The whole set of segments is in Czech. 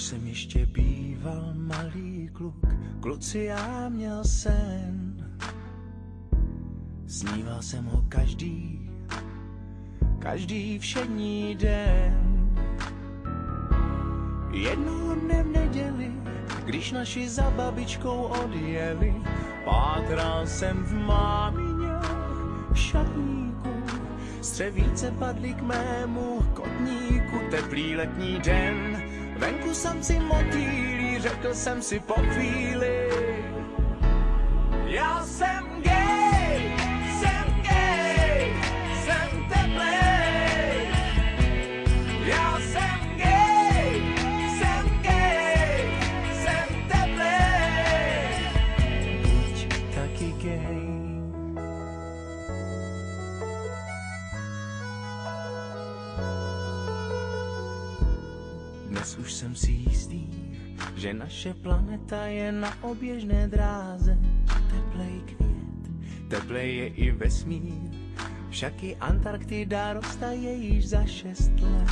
jsem ještě býval malý kluk, kluci, já měl sen. Sníval jsem ho každý všední den. Jednoho dne v neděli, když naši za babičkou odjeli, pátral jsem v mámině šatníku. Střevíce padly k mému kotníku, teplý letní den. Venku samci motýlí, řekl jsem si po chvíli: já jsem gay, jsem teplej. Já jsem gay, jsem teplej. Buď taky gay. Dnes už jsem si jistý, že naše planeta je na oběžné dráze. Teplej květ, teplej je i vesmír, však i Antarktida roztaje již za 6 let.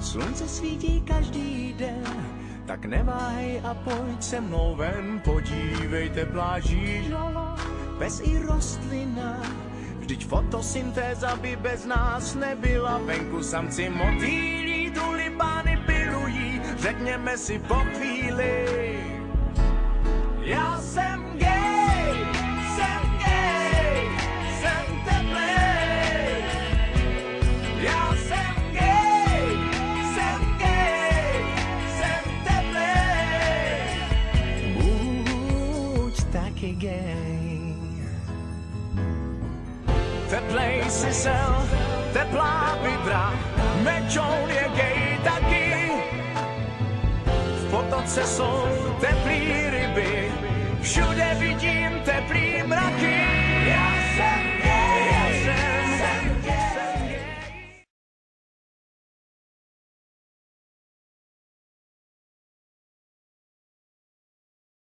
Slunce svítí každý den, tak neváhej a pojď se mnou ven. Podívejte, pláží žala, pes i rostlina, vždyť fotosyntéza by bez nás nebyla. Venku samci motýlí, tulipány pilují, řekněme si po chvíli: já jsem gay, jsem teplej. Já jsem gay, jsem teplej. Buď taky gay. Teplej si sel, teplá vidra, mečoun je gay taky. V potoce jsou teplý ryby, všude vidím